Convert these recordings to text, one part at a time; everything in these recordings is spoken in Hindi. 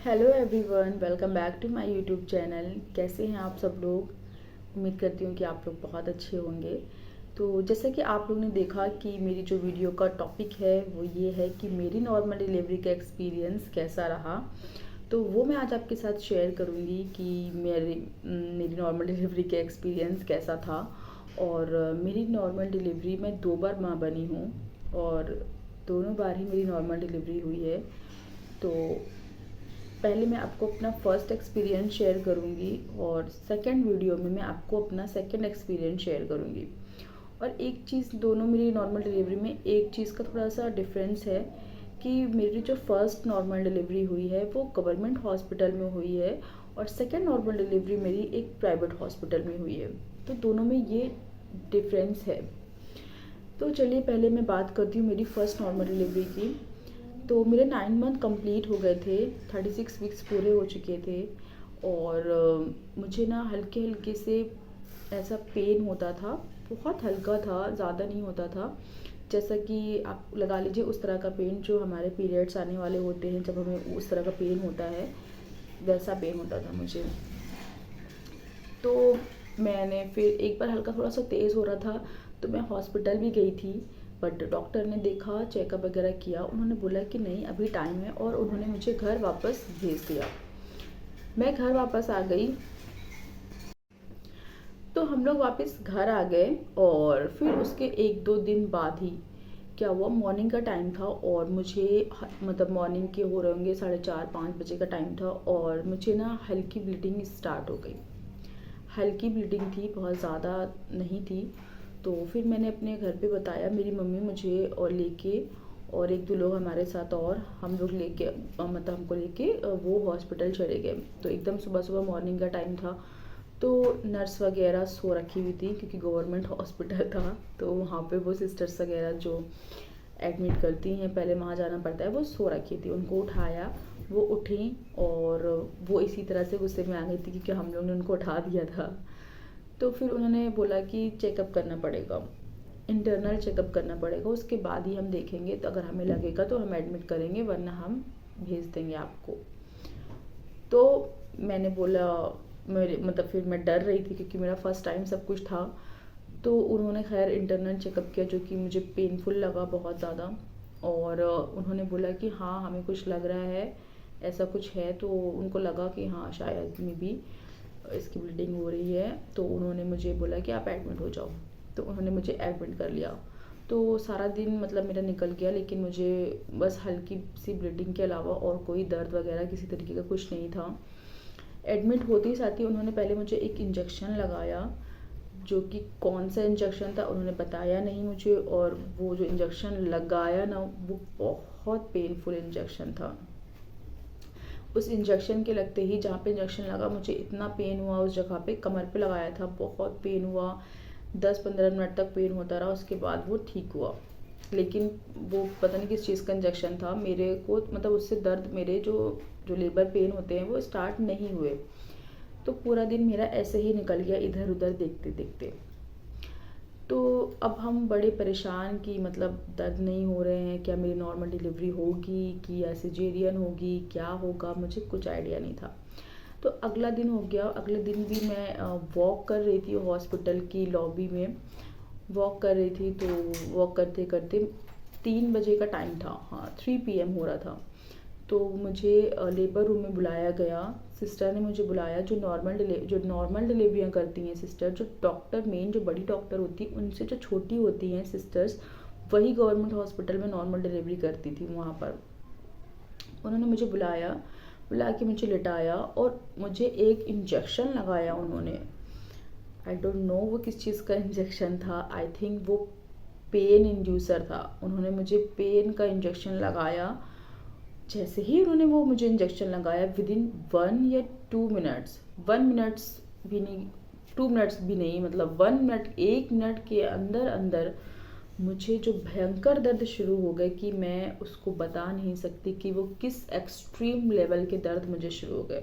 Hello everyone, welcome back to my YouTube channel. कैसे हैं आप सब लोग? उम्मीद करती हूँ कि आप लोग बहुत अच्छे होंगे। तो जैसा कि आप लोग ने देखा कि मेरी जो वीडियो का टॉपिक है वो ये है कि मेरी नॉर्मल डिलीवरी का एक्सपीरियंस कैसा रहा। तो वो मैं आज आपके साथ शेयर करूँगी कि मेरी नॉर्मल डिलीवरी का एक्सपीरियंस कैसा था। और मेरी नॉर्मल डिलीवरी में 2 बार माँ बनी हूँ और दोनों बार ही मेरी नॉर्मल डिलीवरी हुई है। तो पहले मैं आपको अपना फर्स्ट एक्सपीरियंस शेयर करूँगी और सेकंड वीडियो में मैं आपको अपना सेकंड एक्सपीरियंस शेयर करूँगी। और एक चीज़ दोनों मेरी नॉर्मल डिलीवरी में एक चीज़ का थोड़ा सा डिफरेंस है कि मेरी जो फर्स्ट नॉर्मल डिलीवरी हुई है वो गवर्नमेंट हॉस्पिटल में हुई है और सेकंड नॉर्मल डिलीवरी मेरी एक प्राइवेट हॉस्पिटल में हुई है। तो दोनों में ये डिफरेंस है। तो चलिए पहले मैं बात करती हूँ मेरी फर्स्ट नॉर्मल डिलीवरी की। तो मेरे 9 मंथ कंप्लीट हो गए थे, 36 वीक्स पूरे हो चुके थे। और मुझे ना हल्के हल्के से ऐसा पेन होता था, बहुत हल्का था, ज़्यादा नहीं होता था। जैसा कि आप लगा लीजिए उस तरह का पेन जो हमारे पीरियड्स आने वाले होते हैं, जब हमें उस तरह का पेन होता है वैसा पेन होता था मुझे। तो मैंने फिर एक बार हल्का थोड़ा सा तेज़ हो रहा था तो मैं हॉस्पिटल भी गई थी। बट डॉक्टर ने देखा, चेकअप वगैरह किया, उन्होंने बोला कि नहीं अभी टाइम है और उन्होंने मुझे घर वापस भेज दिया। मैं घर वापस आ गई। तो हम लोग वापस घर आ गए और फिर उसके 1-2 दिन बाद ही क्या हुआ, मॉर्निंग का टाइम था और मुझे मतलब मॉर्निंग के हो रहे होंगे 4:30-5 बजे का टाइम था और मुझे ना हल्की ब्लीडिंग स्टार्ट हो गई। हल्की ब्लीडिंग थी, बहुत ज़्यादा नहीं थी। तो फिर मैंने अपने घर पे बताया, मेरी मम्मी मुझे और लेके और 1-2 लोग हमारे साथ और हम लोग लेके मतलब हमको लेके वो हॉस्पिटल चले गए। तो एकदम सुबह सुबह मॉर्निंग का टाइम था। तो नर्स वगैरह सो रखी हुई थी क्योंकि गवर्नमेंट हॉस्पिटल था। तो वहाँ पे वो सिस्टर्स वगैरह जो एडमिट करती हैं, पहले वहाँ जाना पड़ता है, वो सो रखी थी। उनको उठाया, वो उठी और वो इसी तरह से गुस्से में आ गई थी क्योंकि हम लोग ने उनको उठा दिया था। तो फिर उन्होंने बोला कि चेकअप करना पड़ेगा, इंटरनल चेकअप करना पड़ेगा, उसके बाद ही हम देखेंगे। तो अगर हमें लगेगा तो हम एडमिट करेंगे वरना हम भेज देंगे आपको। तो मैंने बोला, मेरे मतलब फिर मैं डर रही थी क्योंकि मेरा फर्स्ट टाइम सब कुछ था। तो उन्होंने खैर इंटरनल चेकअप किया जो कि मुझे पेनफुल लगा बहुत ज़्यादा। और उन्होंने बोला कि हाँ हमें कुछ लग रहा है, ऐसा कुछ है। तो उनको लगा कि हाँ शायद में भी इसकी ब्लीडिंग हो रही है। तो उन्होंने मुझे बोला कि आप एडमिट हो जाओ। तो उन्होंने मुझे एडमिट कर लिया। तो सारा दिन मतलब मेरा निकल गया, लेकिन मुझे बस हल्की सी ब्लीडिंग के अलावा और कोई दर्द वगैरह किसी तरीके का कुछ नहीं था। एडमिट होते ही साथ ही उन्होंने पहले मुझे एक इंजेक्शन लगाया, जो कि कौन सा इंजेक्शन था उन्होंने बताया नहीं मुझे। और वो जो इंजेक्शन लगाया ना, वो बहुत पेनफुल इंजेक्शन था। उस इंजेक्शन के लगते ही जहाँ पे इंजेक्शन लगा मुझे इतना पेन हुआ, उस जगह पे कमर पे लगाया था, बहुत पेन हुआ। 10-15 मिनट तक पेन होता रहा, उसके बाद वो ठीक हुआ। लेकिन वो पता नहीं किस चीज़ का इंजेक्शन था, मेरे को मतलब उससे दर्द, मेरे जो जो लेबर पेन होते हैं वो स्टार्ट नहीं हुए। तो पूरा दिन मेरा ऐसे ही निकल गया इधर उधर देखते देखते। तो अब हम बड़े परेशान कि मतलब दर्द नहीं हो रहे हैं, क्या मेरी नॉर्मल डिलीवरी होगी कि या सिजेरियन होगी, क्या होगा, मुझे कुछ आइडिया नहीं था। तो अगला दिन हो गया। अगले दिन भी मैं वॉक कर रही थी हॉस्पिटल की लॉबी में, वॉक कर रही थी। तो वॉक करते करते 3 बजे का टाइम था, हाँ 3 PM हो रहा था। तो मुझे लेबर रूम में बुलाया गया। सिस्टर ने मुझे बुलाया, जो नॉर्मल डिलीवरियाँ करती हैं सिस्टर, जो डॉक्टर मेन जो बड़ी डॉक्टर होती हैं उनसे जो छोटी होती हैं सिस्टर्स, वही गवर्नमेंट हॉस्पिटल में नॉर्मल डिलीवरी करती थी वहाँ पर। उन्होंने मुझे बुलाया, बुला के मुझे लिटाया और मुझे एक इंजेक्शन लगाया उन्होंने। आई डोंट नो वो किस चीज़ का इंजेक्शन था, आई थिंक वो पेन इंड्यूसर था। उन्होंने मुझे पेन का इंजेक्शन लगाया। जैसे ही उन्होंने वो मुझे इंजेक्शन लगाया, विदिन 1 या 2 मिनट्स, 1 मिनट्स भी नहीं, 2 मिनट्स भी नहीं, मतलब 1 मिनट, 1 मिनट के अंदर अंदर मुझे जो भयंकर दर्द शुरू हो गए कि मैं उसको बता नहीं सकती कि वो किस एक्सट्रीम लेवल के दर्द मुझे शुरू हो गए।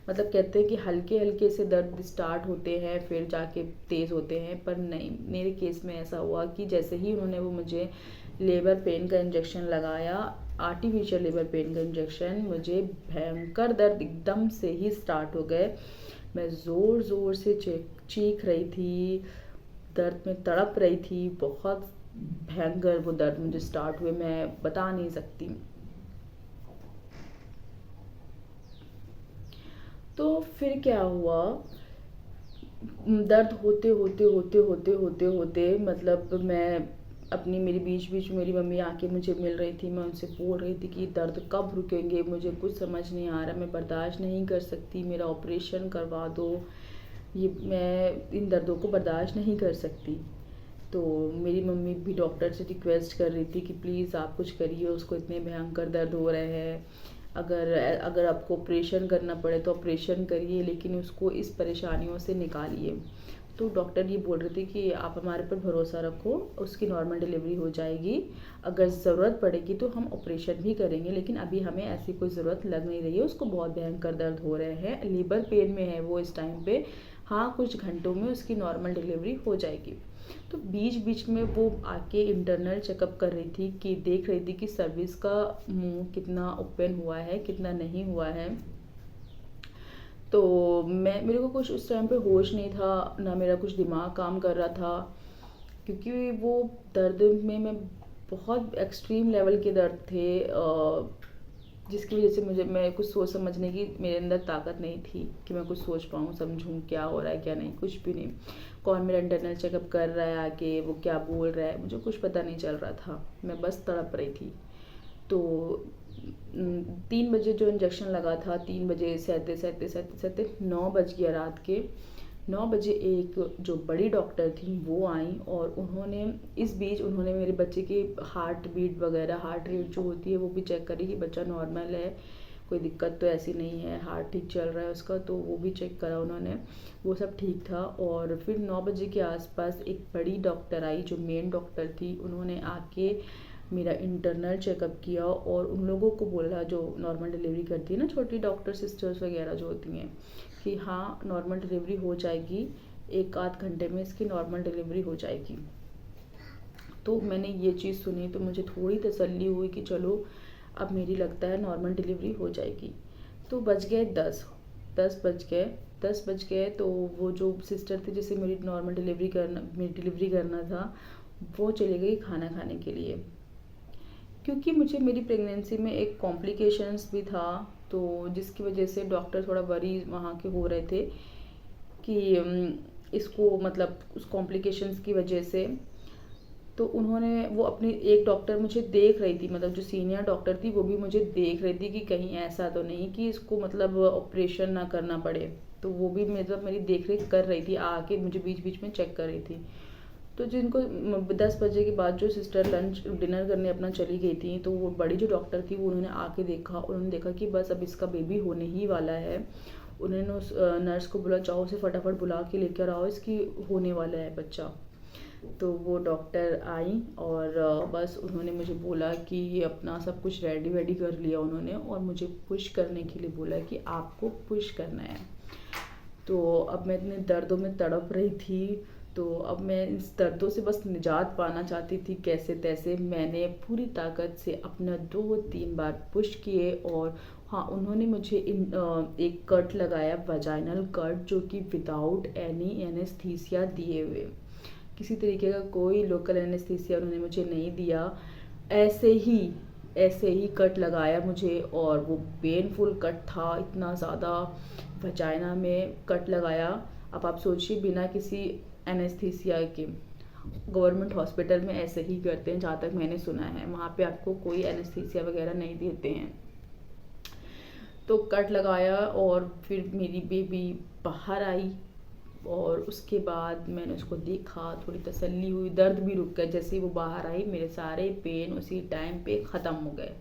मतलब कहते हैं कि हल्के हल्के से दर्द स्टार्ट होते हैं फिर जाके तेज़ होते हैं, पर नहीं, मेरे केस में ऐसा हुआ कि जैसे ही उन्होंने वो मुझे लेबर पेन का इंजेक्शन लगाया, आर्टिफिशियल लेबर पेन का इंजेक्शन, मुझे भयंकर दर्द एकदम से ही स्टार्ट हो गए। मैं ज़ोर ज़ोर से चीख रही थी, दर्द में तड़प रही थी। बहुत भयंकर वो दर्द मुझे स्टार्ट हुए, मैं बता नहीं सकती। तो फिर क्या हुआ, दर्द होते होते होते होते होते होते मतलब मैं अपनी मेरी बीच बीच में मेरी मम्मी आके मुझे मिल रही थी। मैं उनसे बोल रही थी कि दर्द कब रुकेंगे, मुझे कुछ समझ नहीं आ रहा, मैं बर्दाश्त नहीं कर सकती, मेरा ऑपरेशन करवा दो, ये मैं इन दर्दों को बर्दाश्त नहीं कर सकती। तो मेरी मम्मी भी डॉक्टर से रिक्वेस्ट कर रही थी कि प्लीज़ आप कुछ करिए, उसको इतने भयंकर दर्द हो रहे हैं, अगर अगर आपको ऑपरेशन करना पड़े तो ऑपरेशन करिए, लेकिन उसको इस परेशानियों से निकालिए। तो डॉक्टर ये बोल रहे थे कि आप हमारे पर भरोसा रखो, उसकी नॉर्मल डिलीवरी हो जाएगी, अगर ज़रूरत पड़ेगी तो हम ऑपरेशन भी करेंगे, लेकिन अभी हमें ऐसी कोई ज़रूरत लग नहीं रही है, उसको बहुत भयंकर दर्द हो रहे हैं, लेबर पेन में है वो इस टाइम पे, हाँ कुछ घंटों में उसकी नॉर्मल डिलीवरी हो जाएगी। तो बीच बीच में वो आके इंटरनल चेकअप कर रही थी कि देख रही थी कि सर्विस का मुंह कितना ओपन हुआ है, कितना नहीं हुआ है। तो मेरे को कुछ उस टाइम पे होश नहीं था, ना मेरा कुछ दिमाग काम कर रहा था, क्योंकि वो दर्द में मैं बहुत एक्सट्रीम लेवल के दर्द थे, जिसकी वजह से मैं कुछ सोच समझने की मेरे अंदर ताकत नहीं थी कि मैं कुछ सोच पाऊँ, समझूँ क्या हो रहा है क्या नहीं, कुछ भी नहीं। कौन मेरा इंटरनल चेकअप कर रहा है आके, वो क्या बोल रहा है, मुझे कुछ पता नहीं चल रहा था, मैं बस तड़प रही थी। तो 3 बजे जो इंजेक्शन लगा था, 3 बजे सहते सहते सहते सहते 9 बज गया रात के। 9 बजे एक जो बड़ी डॉक्टर थी वो आई, और उन्होंने इस बीच उन्होंने मेरे बच्चे की हार्ट बीट वगैरह, हार्ट रेट जो होती है वो भी चेक करी कि बच्चा नॉर्मल है, कोई दिक्कत तो ऐसी नहीं है, हार्ट ठीक चल रहा है उसका, तो वो भी चेक करा उन्होंने, वो सब ठीक था। और फिर 9 बजे के आसपास एक बड़ी डॉक्टर आई जो मेन डॉक्टर थी, उन्होंने आके मेरा इंटरनल चेकअप किया और उन लोगों को बोला जो नॉर्मल डिलीवरी करती है ना, छोटी डॉक्टर सिस्टर्स वगैरह जो होती हैं, कि हाँ नॉर्मल डिलीवरी हो जाएगी, 1 आध घंटे में इसकी नॉर्मल डिलीवरी हो जाएगी। तो मैंने ये चीज़ सुनी तो मुझे थोड़ी तसल्ली हुई कि चलो अब मेरी लगता है नॉर्मल डिलीवरी हो जाएगी। तो बज गए 10 बज गए तो वो जो सिस्टर थी जिसे मेरी डिलीवरी करना था, वो चली गई खाना खाने के लिए, क्योंकि मुझे मेरी प्रेगनेंसी में एक कॉम्प्लिकेशंस भी था, तो जिसकी वजह से डॉक्टर थोड़ा वरी वहाँ के हो रहे थे कि इसको मतलब उस कॉम्प्लिकेशंस की वजह से। तो उन्होंने वो अपनी एक डॉक्टर मुझे देख रही थी, मतलब जो सीनियर डॉक्टर थी वो भी मुझे देख रही थी कि कहीं ऐसा तो नहीं कि इसको मतलब ऑपरेशन ना करना पड़े, तो वो भी मतलब मेरी देख रेख कर रही थी, आके मुझे बीच बीच में चेक कर रही थी। तो जिनको 10 बजे के बाद जो सिस्टर लंच डिनर करने अपना चली गई थी, तो वो बड़ी जो डॉक्टर थी वो उन्होंने आके देखा, उन्होंने देखा कि बस अब इसका बेबी होने ही वाला है। उन्होंने उस नर्स को बोला जाओ उसे फटाफट बुला के लेकर आओ, इसकी होने वाला है बच्चा। तो वो डॉक्टर आई और बस उन्होंने मुझे बोला कि अपना सब कुछ रेडी वेडी कर लिया उन्होंने, और मुझे पुश करने के लिए बोला कि आपको पुश करना है। तो अब मैं इतने दर्दों में तड़प रही थी, तो अब मैं इस दर्दों से बस निजात पाना चाहती थी कैसे तैसे। मैंने पूरी ताकत से अपना 2-3 बार पुश किए, और हाँ उन्होंने मुझे एक कट लगाया, वजाइनल कट, जो कि विदाउट एनी एनेस्थीसिया दिए हुए, किसी तरीके का कोई लोकल एनेस्थीसिया उन्होंने मुझे नहीं दिया, ऐसे ही कट लगाया मुझे। और वो पेनफुल कट था, इतना ज़्यादा वजाइना में कट लगाया। अब आप सोचिए बिना किसी एनेस्थीसिया के, गवर्नमेंट हॉस्पिटल में ऐसे ही करते हैं जहाँ तक मैंने सुना है, वहाँ पे आपको कोई एनेस्थीसिया वगैरह नहीं देते हैं। तो कट लगाया और फिर मेरी बेबी बाहर आई, और उसके बाद मैंने उसको देखा, थोड़ी तसल्ली हुई, दर्द भी रुक गया। जैसे ही वो बाहर आई मेरे सारे पेन उसी टाइम पे ख़त्म हो गए।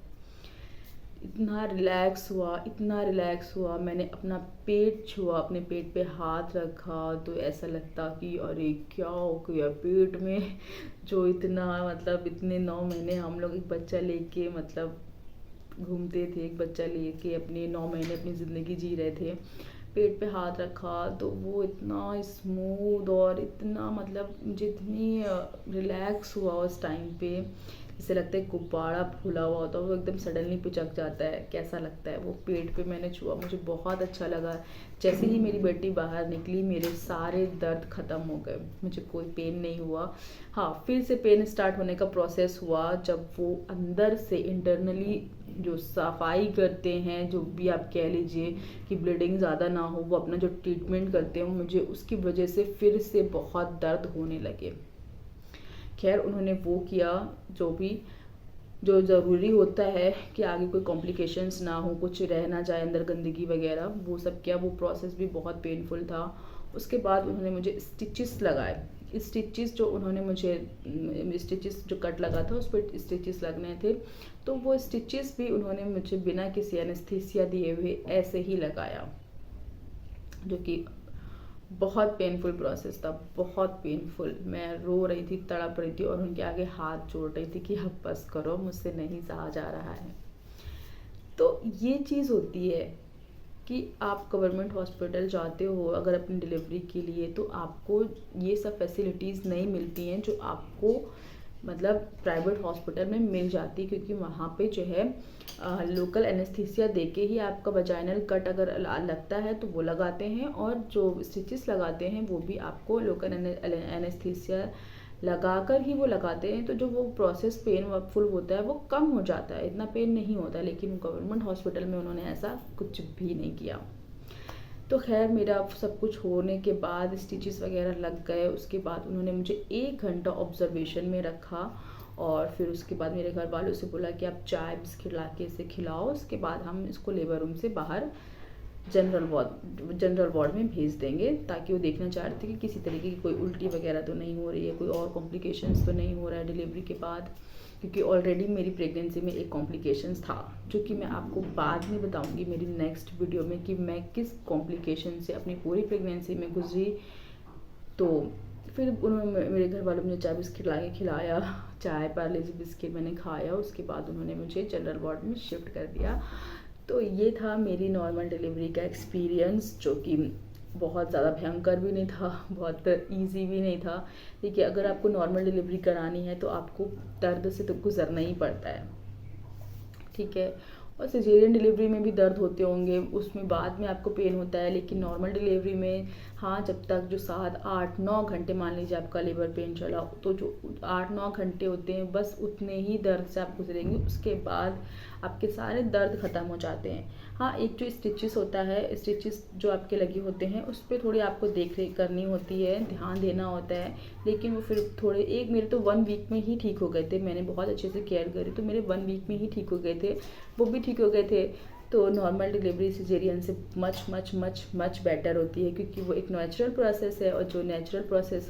इतना रिलैक्स हुआ, मैंने अपना पेट छुआ, अपने पेट पे हाथ रखा तो ऐसा लगता कि अरे क्या हो गया पेट में, जो इतना मतलब इतने 9 महीने हम लोग एक बच्चा लेके मतलब घूमते थे, एक बच्चा लेके अपने 9 महीने अपनी ज़िंदगी जी रहे थे, पेट पे हाथ रखा तो वो इतना स्मूथ और इतना मतलब मुझे इतनी रिलैक्स हुआ उस टाइम पे जैसे लगता है गुब्बारा फूला हुआ होता है, वो एकदम सडनली पिचक जाता है, कैसा लगता है। वो पेट पे मैंने छुआ, मुझे बहुत अच्छा लगा। जैसे ही मेरी बेटी बाहर निकली मेरे सारे दर्द ख़त्म हो गए, मुझे कोई पेन नहीं हुआ। हाँ, फिर से पेन स्टार्ट होने का प्रोसेस हुआ जब वो अंदर से इंटरनली जो सफाई करते हैं, जो भी आप कह लीजिए कि ब्लीडिंग ज़्यादा ना हो, वो अपना जो ट्रीटमेंट करते हैं, मुझे उसकी वजह से फिर से बहुत दर्द होने लगे। खैर उन्होंने वो किया जो भी जो ज़रूरी होता है कि आगे कोई कॉम्प्लिकेशंस ना हो, कुछ रह ना जाए अंदर गंदगी वगैरह, वो सब किया। वो प्रोसेस भी बहुत पेनफुल था। उसके बाद उन्होंने मुझे स्टिचेस लगाए। स्टिचेस जो उन्होंने मुझे स्टिचेस जो कट लगा था उस पर स्टिचेस लगने थे, तो वो स्टिचेस भी उन्होंने मुझे बिना किसी एनेस्थीसिया दिए हुए ऐसे ही लगाया, जो कि बहुत पेनफुल प्रोसेस था, बहुत पेनफुल। मैं रो रही थी, तड़प रही थी और उनके आगे हाथ जोड़ रही थी कि अब बस करो, मुझसे नहीं सहा जा रहा है। तो ये चीज़ होती है कि आप गवर्नमेंट हॉस्पिटल जाते हो अगर अपनी डिलीवरी के लिए, तो आपको ये सब फैसिलिटीज़ नहीं मिलती हैं जो आपको मतलब प्राइवेट हॉस्पिटल में मिल जाती, क्योंकि वहाँ पे जो है लोकल एनेस्थीसिया देके ही आपका वजाइनल कट अगर लगता है तो वो लगाते हैं, और जो स्टिचेस लगाते हैं वो भी आपको लोकल एनेस्थीसिया लगा कर ही वो लगाते हैं। तो जो वो प्रोसेस पेनफुल होता है वो कम हो जाता है, इतना पेन नहीं होता। लेकिन गवर्नमेंट हॉस्पिटल में उन्होंने ऐसा कुछ भी नहीं किया। तो खैर मेरा सब कुछ होने के बाद स्टिचेस वगैरह लग गए। उसके बाद उन्होंने मुझे 1 घंटा ऑब्जर्वेशन में रखा, और फिर उसके बाद मेरे घर वालों से बोला कि आप चाय बिस्किट ला के इसे खिलाओ, उसके बाद हम इसको लेबर रूम से बाहर जनरल वार्ड में भेज देंगे, ताकि वो देखना चाह रहे थे कि किसी तरीके की कोई उल्टी वगैरह तो नहीं हो रही है, कोई और कॉम्प्लिकेशंस तो नहीं हो रहा है डिलीवरी के बाद। क्योंकि ऑलरेडी मेरी प्रेगनेंसी में एक कॉम्प्लिकेशंस था, जो कि मैं आपको बाद में बताऊंगी मेरी नेक्स्ट वीडियो में कि मैं किस कॉम्प्लिकेशन से अपनी पूरी प्रेगनेंसी में गुजरी। तो फिर उन्होंने मेरे घर वालों ने चाय बिस्किट ला के खिलाया, चाय पार्ले जी बिस्किट मैंने खाया। उसके बाद उन्होंने मुझे जनरल वार्ड में शिफ्ट कर दिया। तो ये था मेरी नॉर्मल डिलीवरी का एक्सपीरियंस, जो कि बहुत ज़्यादा भयंकर भी नहीं था, बहुत इजी भी नहीं था। देखिए, अगर आपको नॉर्मल डिलीवरी करानी है तो आपको दर्द से तो गुजरना ही पड़ता है, ठीक है। और सिजेरियन डिलीवरी में भी दर्द होते होंगे, उसमें बाद में आपको पेन होता है। लेकिन नॉर्मल डिलीवरी में हाँ, जब तक जो 7-8-9 घंटे मान लीजिए आपका लेबर पेन चला, तो जो 8-9 घंटे होते हैं बस उतने ही दर्द से आप गुजरेंगे। उसके बाद आपके सारे दर्द ख़त्म हो जाते हैं। हाँ, एक जो स्टिचेस होता है, स्टिचेस जो आपके लगे होते हैं उस पर थोड़ी आपको देख रेख करनी होती है, ध्यान देना होता है। लेकिन वो फिर थोड़े मेरे तो 1 वीक में ही ठीक हो गए थे, मैंने बहुत अच्छे से केयर करी, तो मेरे 1 वीक में ही ठीक हो गए थे, वो भी ठीक हो गए थे। तो नॉर्मल डिलीवरी सिजेरियन से much much much much better होती है, क्योंकि वो एक नेचुरल प्रोसेस है, और जो नेचुरल प्रोसेस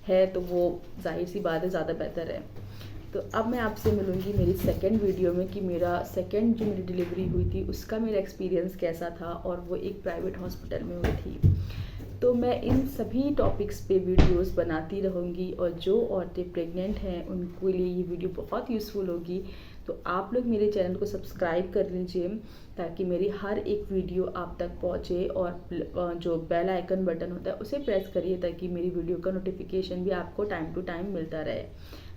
है तो वो जाहिर सी बात है ज़्यादा बेहतर है। तो अब मैं आपसे मिलूँगी मेरी सेकंड वीडियो में कि मेरा सेकंड जो मेरी डिलीवरी हुई थी उसका मेरा एक्सपीरियंस कैसा था, और वो एक प्राइवेट हॉस्पिटल में हुई थी। तो मैं इन सभी टॉपिक्स पे वीडियोस बनाती रहूँगी, और जो औरतें प्रेग्नेंट हैं उनके लिए ये वीडियो बहुत यूज़फुल होगी। तो आप लोग मेरे चैनल को सब्सक्राइब कर लीजिए, ताकि मेरी हर एक वीडियो आप तक पहुँचे, और जो बेल आइकन बटन होता है उसे प्रेस करिए, ताकि मेरी वीडियो का नोटिफिकेशन भी आपको टाइम टू टाइम मिलता रहे।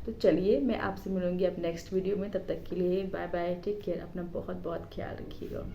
तो चलिए, मैं आपसे मिलूँगी अब नेक्स्ट वीडियो में। तब तक के लिए बाय बाय, टेक केयर, अपना बहुत बहुत ख्याल रखिएगा।